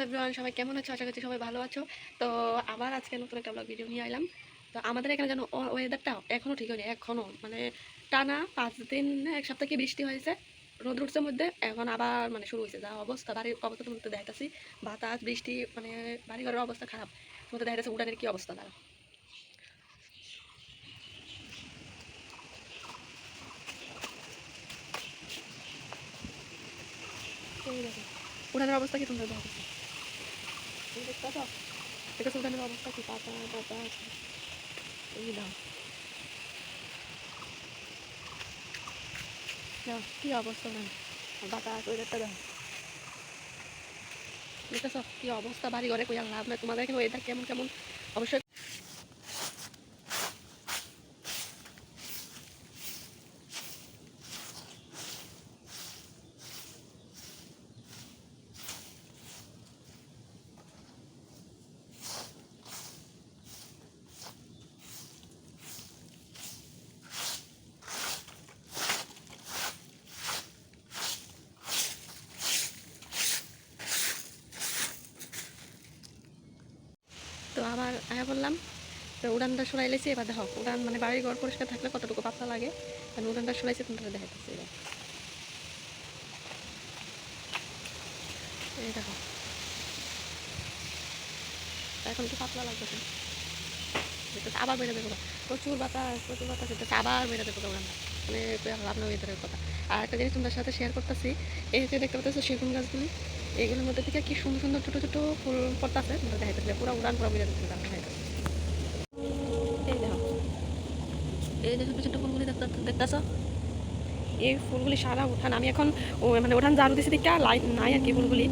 Everyone, সবাই কেমন আছো? আশা করছি সবাই ভালো আছো। তো আবার আজকে নতুন একটা ব্লগ ভিডিও নিয়ে এলাম। তো আমাদের এখানে যেন ওয়েদারটা এখনও ঠিক হয়নি, এখনও মানে টানা 5 দিন, এক সপ্তাহ কি বৃষ্টি হয়েছে, রোদ উঠছে মধ্যে, এখন আবার মানে শুরু হয়েছে যা অবস্থা, বাড়ির অবস্থা তোমার তো দেখাইতেছি, বাতাস বৃষ্টি, মানে বাড়িঘরের অবস্থা খারাপ। তোমার তো দেখাইতেছে উঠানের কি অবস্থা তারা। উঠানের অবস্থা কি তোমরা দেখাচ্ছে? দেখো উঠানের অবস্থা কি, পাতা পাতা এই দাও, কি অবস্থা মানে বাতাস ওয়েদারটা দাও, দেখতেছ কি অবস্থা, বাড়ি ঘরে কই আর লাভ নাই। তোমাদের এখানে ওয়েদার কেমন কেমন অবশ্যই। তো আবার আয়া বললাম, তো উড়ানটা সরাই লেছি। এবার দেখো উড়ান মানে বাড়ি ঘর পরিষ্কার থাকলে কতটুকু পাতলা লাগে, কারণ উড়ানটা সরাইছে তোমরা দেখাইতেছি। এবার এই দেখো এখন একটু পাতলা লাগতেছে, দেখতেছে আবার বেড়ে দেবো, প্রচুর বাতাস যেতেছে, আবার বেড়ে দেবো উড়ানটা, মানে লাভ না ওয়েদারের কথা। আর একটা জিনিস তোমাদের সাথে শেয়ার করতেছি, এই যে দেখতে পাচ্ছ সেগুন গাছগুলি, এইগুলোর মধ্যে থেকে কি সুন্দর সুন্দর ছোটো ছোটো ফুল পড়তেছে, তোমরা দেখাইতেছে পুরো উড়ান পুরো বেড়ে দিচ্ছে তারা দেখাইতেছে। এই দেখো, এই যে ছোটো ছোটো ফুলগুলি দেখতেছ, এই ফুলগুলি সারা উঠান, আমি এখন মানে উঠান ঝাড়ু দিছি দিকে লাইট নাই আর কি, ফুলগুলি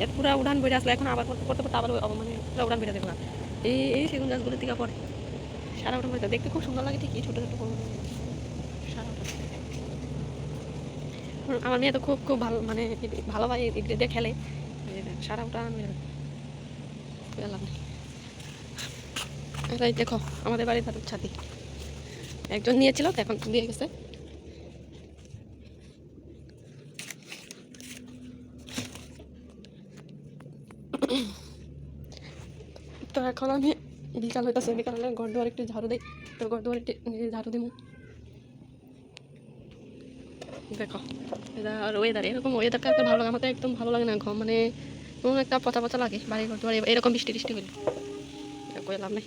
এর পুরো উঠান বেড়ে আসলে, এখন আবার করতে করতে আবার মানে পুরো উঠান বেড়ে দেখো। এই সেগুন গাছগুলির দিকে পড়ে সারা উঠান বেড়ে, দেখতে খুব সুন্দর লাগে ঠিকই, ছোটো ছোটো ফুলগুলি সারা উঠান। আমার মেয়ে তো খুব খুব ভালো, মানে ভালো ভাই দিয়ে খেলে, সারা উঠান বেড়ে পেলাম। এটাই দেখো আমাদের বাড়ির ছাতি, একজন নিয়েছিল তো এখন দিয়ে গেছে। তো এখন আমি বিকাল হইতেছে, বিকাল হলে ঘর দুয়ার একটু ঝাড়ু দিই, তো ঘর দুয়ার একটু ঝাড়ু দিব। দেখো আর ওয়েদার এরকম, ওয়েদার কার ভালো লাগে, আমার তো একদম ভালো লাগে না, ঘর মানে কোনো একটা পচা পচা লাগে বাড়ি ঘর দুয়ার এরকম বৃষ্টি টিষ্টি হইলে, লাভ নেই।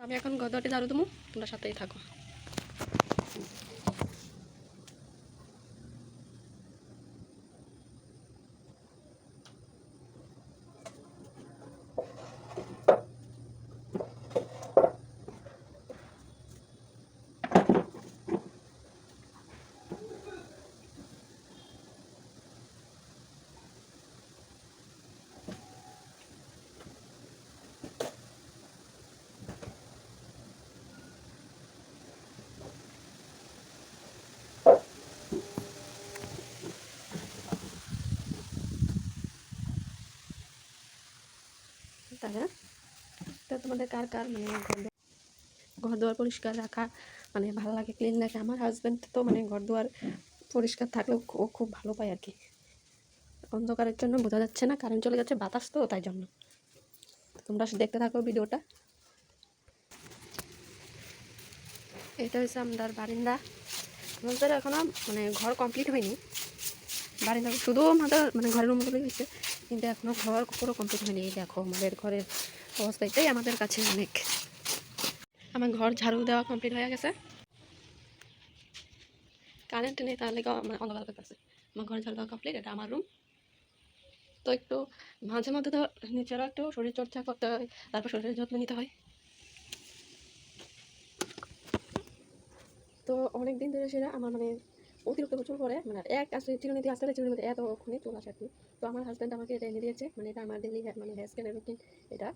আমি এখন ঘর দুয়ারটি ঝাড়ু দেবো, তোমরা সাথেই থাকো। তাই না? তো তোমাদের কার কার মানে ঘর দুয়ার পরিষ্কার রাখা মানে ভালো লাগে, ক্লিন লাগে? আমার হাজব্যান্ড তো মানে ঘর দুয়ার পরিষ্কার থাকলেও ও খুব ভালো পায় আর কি। অন্ধকারের জন্য বোঝা যাচ্ছে না, কারেন্ট চলে যাচ্ছে, বাতাস তো তাই জন্য। তোমরা দেখতে থাকো ভিডিওটা। এটা হচ্ছে আমাদের বারিন্দা, আমাদের এখনো মানে ঘর কমপ্লিট হয়নি, বারিন্দা শুধু আমাদের মানে ঘরের রুমগুলোই হয়েছে, কিন্তু এখনো ঘর পুরো কমপ্লিট হয়নি। এই দেখো আমাদের ঘরের অবস্থা, এটাই আমাদের কাছে অনেক। আমার ঘর ঝাড়ু দেওয়া কমপ্লিট হয়ে গেছে, কারেন্ট নেই তাহলে মানে অন্ধকার করতেছে। আমার ঘর ঝাড়ু দেওয়া কমপ্লিট, এটা আমার রুম। তো একটু মাঝে মধ্যে তো নিজেরও একটু শরীরচর্চা করতে হয়, তারপর শরীরের যত্ন নিতে হয়। তো অনেক দিন ধরে সেটা আমার মানে অতিরিক্ত প্রচুর করে, মানে এক আসলে চিরুনিতে আসলে চিরুনিতে এতক্ষণে চলে আসে আর কি। তো আমার হাজব্যান্ড আমাকে এটা এনে দিয়েছে, মানে এটা আমার ডেলি মানে হেয়ার স্কেলের রুটিন। এটা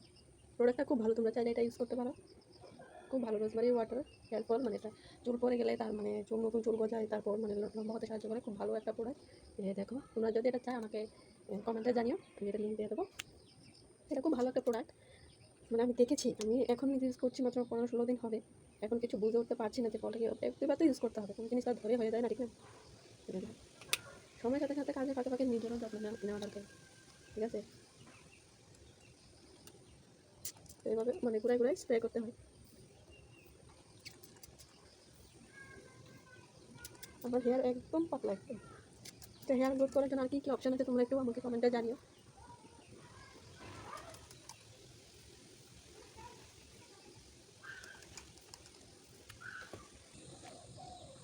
প্রোডাক্টটা খুব ভালো, তোমরা চাইলে এটা ইউজ করতে পারো, খুব ভালো। রোজমেরি ওয়াটার হেয়ার ফল, মানে এটা চুল পড়ে গেলে তার মানে চুল নতুন চুল গজায়, তারপর মানে লম্বা হতে সাহায্য করে, খুব ভালো একটা প্রোডাক্ট। দেখো তোমরা যদি এটা চাই আমাকে কমেন্টে জানিও, আমি এটা লিঙ্ক দিয়ে দেবো। এটা খুব ভালো একটা প্রোডাক্ট, মানে আমি দেখেছি, আমি এখন ইউজ করছি মাত্র 15-16 দিন হবে, এখন কিছু বুঝে উঠতে পারছি না যে ফলটা কী হবে। একবার তো ইউজ করতে হবে, কোনো জিনিসটা ধরে হয়ে যায় না, ঠিক না? সময়ের সাথে সাথে কাজের ফাঁকে ফাঁকে নিজেরও যত্ন নেওয়া দরকার। ঠিক আছে, এইভাবে মানে ঘুরাই ঘুরাই স্প্রে করতে হয়। আমার হেয়ার একদম পাতলা একদম। তো হেয়ার গ্রোথ করার জন্য আর কি কি অপশন আছে তোমরা একটু আমাকে কমেন্টে জানিও।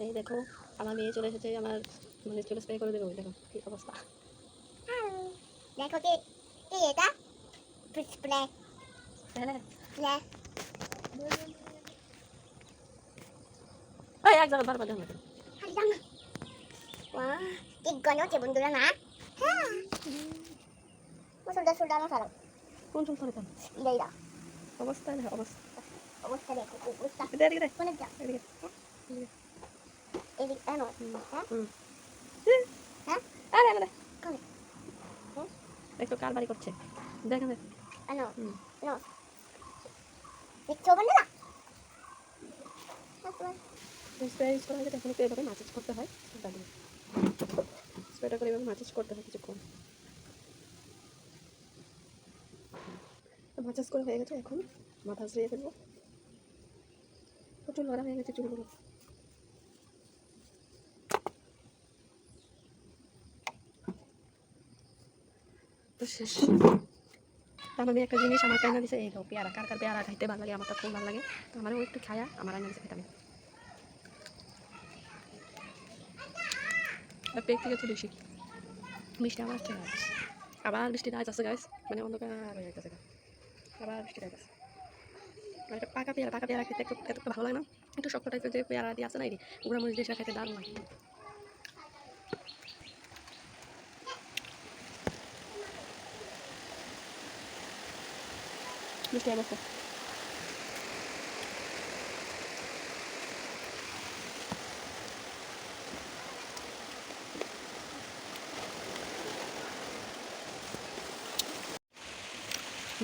এই দেখো আমার মেয়ে চলে এসেছে, আমার মানে চুলে স্প্রে করে দেবে। দেখো কি অবস্থা। দেখো কি কি এটা স্প্রে হ্যাঁ স্প্রে এই এক জায়গায় বারবার জানো। হারিদাম wah tiga noche bundura na hah sudah sudah masalah কোন চুল ধরে কেন ida ida অবস্থা দেখো অবস্থা। অবস্থা দেখো অবস্থা এদিকে এদিকে কোনে যা এদিকে এদিক এনো হ্যাঁ হ্যাঁ আরে আরে কোনে একটু কার বাড়ি করছে দেখেন এনো এনো দেখছো বন্ধুরা স্প্রে ইউজ করা হয় তখন একটু এভাবে মাসাজ করতে হয়। স্প্রেটা করে এভাবে মাসাজ করতে হয় কিছুক্ষণ। মাসাজ করে হয়ে গেছে, এখন মাথা ঝরিয়ে ফেলবো। প্রচুর লড়া হয়ে গেছে চুলগুলো। তো শেষ। আমার মেয়ে একটা জিনিস আমার কাইনা দিছে, এই তো পেয়ারা। কার কার পেয়ারা খাইতে ভালো লাগে, আমার তো খুব ভালো লাগে। তো আমারও একটু খায়া আমার আইনা দিছে ভিটামিন। পেক থেকে একটু বেশি মিষ্টি আমার আসছে না। আবার বৃষ্টির আজ আছে গাইস, মানে অন্ধকার হয়ে গেছে। আবার বৃষ্টির আজ আছে। আর একটা পাকা পেয়ারা খেতে এত ভালো লাগে না, একটু শক্ত টাইপের যে পেয়ারা দিয়ে আছে না, এটি গুঁড়া মরিচ দিয়ে সেটা খেতে দারুণ লাগে। মিষ্টি অবস্থা।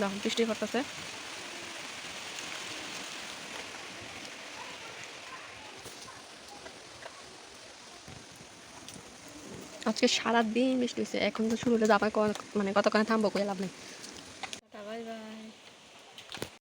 দেখো বৃষ্টি পড়তেছে। আজকে সারাদিন বৃষ্টি হয়েছে, এখন তো শুরু হলে আবার মানে কতক্ষণে থামবো কই লাভ নেই।